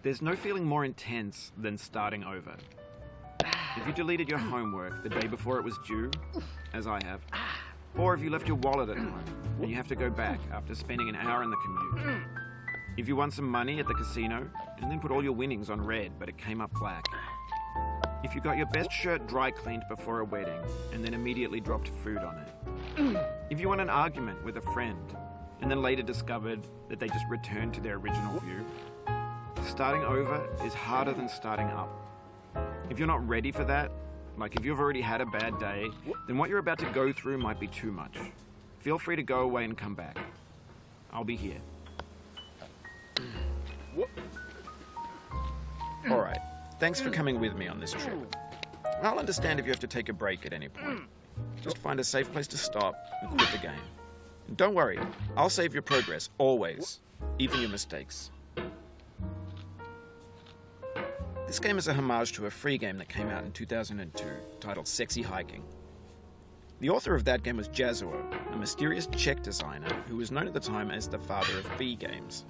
There's no feeling more intense than starting over. If you deleted your homework the day before it was due, as I have, or if you left your wallet at home and you have to go back after spending an hour in the commute. If you won some money at the casino and then put all your winnings on red but it came up black. If you got your best shirt dry cleaned before a wedding and then immediately dropped food on it. If you won an argument with a friend and then later discovered that they just returned to their original view. Starting over is harder than starting up. If you're not ready for that, like if you've already had a bad day, then what you're about to go through might be too much. Feel free to go away and come back. I'll be here. Alright, thanks for coming with me on this trip. I'll understand if you have to take a break at any point. Just find a safe place to stop and quit the game. And don't worry, I'll save your progress, always, even your mistakes. This game is a homage to a free game that came out in 2002, titled Sexy Hiking. The author of that game was Jazuo, a mysterious Czech designer who was known at the time as the father of B games.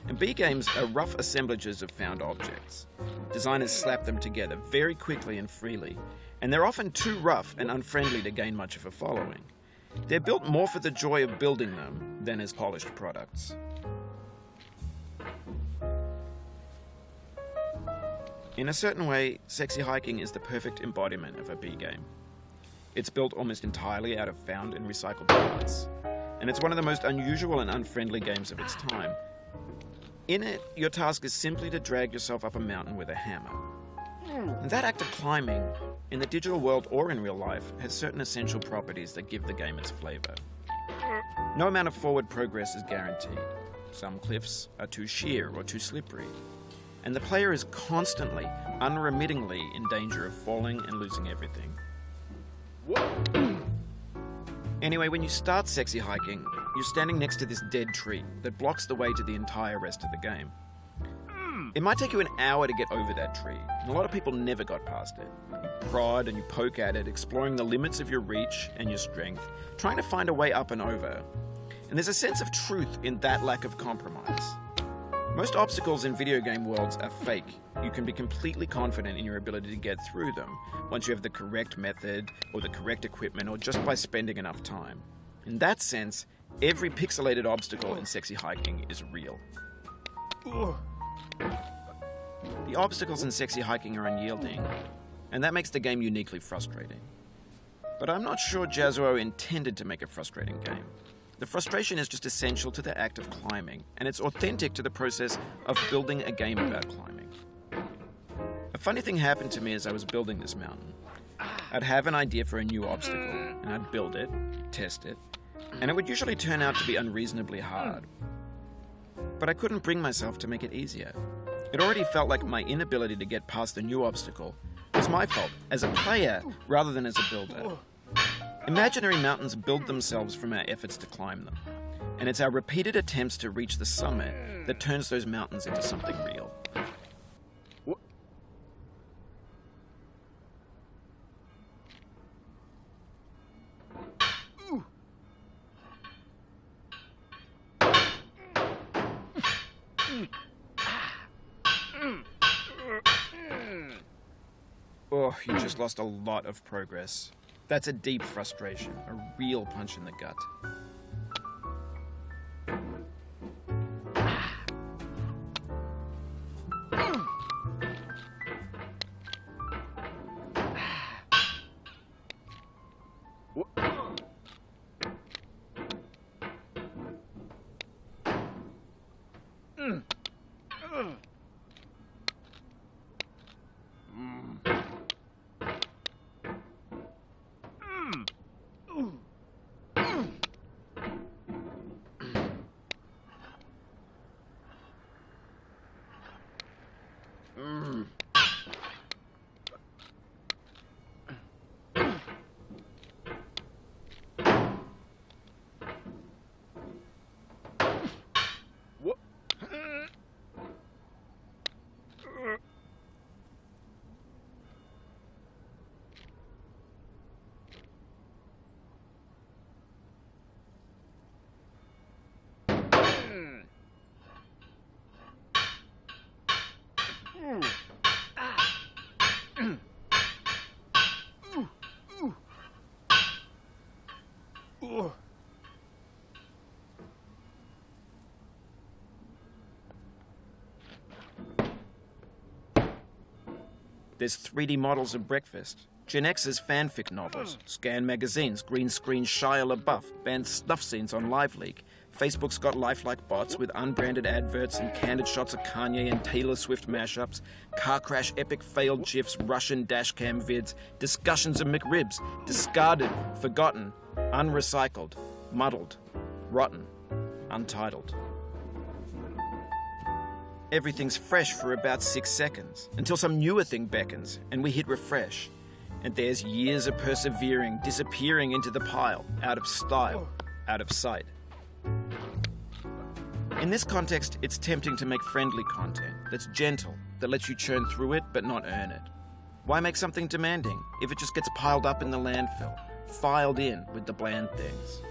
And B games are rough assemblages of found objects. Designers slap them together very quickly and freely, and they're often too rough and unfriendly to gain much of a following. They're built more for the joy of building them than as polished products. In a certain way, Sexy Hiking is the perfect embodiment of a B game. It's built almost entirely out of found and recycled parts, and it's one of the most unusual and unfriendly games of its time. In it, your task is simply to drag yourself up a mountain with a hammer. And that act of climbing, in the digital world or in real life, has certain essential properties that give the game its flavor. No amount of forward progress is guaranteed. Some cliffs are too sheer or too slippery, and the player is constantly, unremittingly in danger of falling and losing everything. Anyway, when you start Sexy Hiking, you're standing next to this dead tree that blocks the way to the entire rest of the game. It might take you an hour to get over that tree, and a lot of people never got past it. You prod and you poke at it, exploring the limits of your reach and your strength, trying to find a way up and over. And there's a sense of truth in that lack of compromise. Most obstacles in video game worlds are fake. You can be completely confident in your ability to get through them once you have the correct method or the correct equipment or just by spending enough time. In that sense, every pixelated obstacle in Sexy Hiking is real. The obstacles in Sexy Hiking are unyielding, and that makes the game uniquely frustrating. But I'm not sure Jazuo intended to make a frustrating game. The frustration is just essential to the act of climbing, and it's authentic to the process of building a game about climbing. A funny thing happened to me as I was building this mountain. I'd have an idea for a new obstacle, and I'd build it, test it, and it would usually turn out to be unreasonably hard. But I couldn't bring myself to make it easier. It already felt like my inability to get past the new obstacle was my fault as a player rather than as a builder. Imaginary mountains build themselves from our efforts to climb them, and it's our repeated attempts to reach the summit that turns those mountains into something real. Oh, you just lost a lot of progress. That's a deep frustration, a real punch in the gut. There's 3D models of breakfast, Gen X's fanfic novels, scan magazines, green screen Shia LaBeouf, banned snuff scenes on LiveLeak. Facebook's got lifelike bots with unbranded adverts and candid shots of Kanye and Taylor Swift mashups, car crash epic failed GIFs, Russian dashcam vids, discussions of McRibs, discarded, forgotten, unrecycled, muddled, rotten, untitled. Everything's fresh for about 6 seconds, until some newer thing beckons, and we hit refresh. And there's years of persevering, disappearing into the pile, out of style, out of sight. In this context, it's tempting to make friendly content that's gentle, that lets you churn through it but not earn it. Why make something demanding if it just gets piled up in the landfill, filed in with the bland things?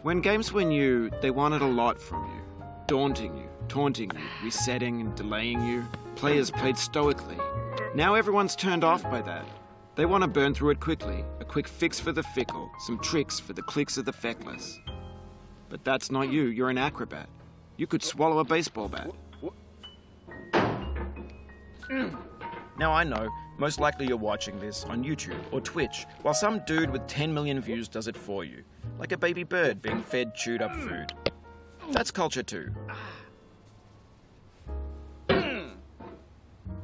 When games were new, they wanted a lot from you. Daunting you, taunting you, resetting and delaying you. Players played stoically. Now everyone's turned off by that. They want to burn through it quickly, a quick fix for the fickle, some tricks for the clicks of the feckless. But that's not you, you're an acrobat. You could swallow a baseball bat. Now I know, most likely you're watching this on YouTube or Twitch, while some dude with 10 million views does it for you, like a baby bird being fed chewed up food. That's culture too.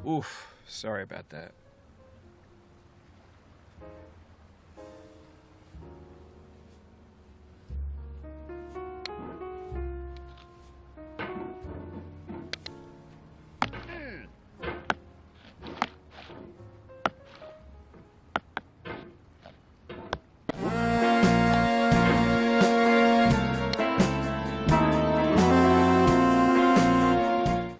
Oof, sorry about that.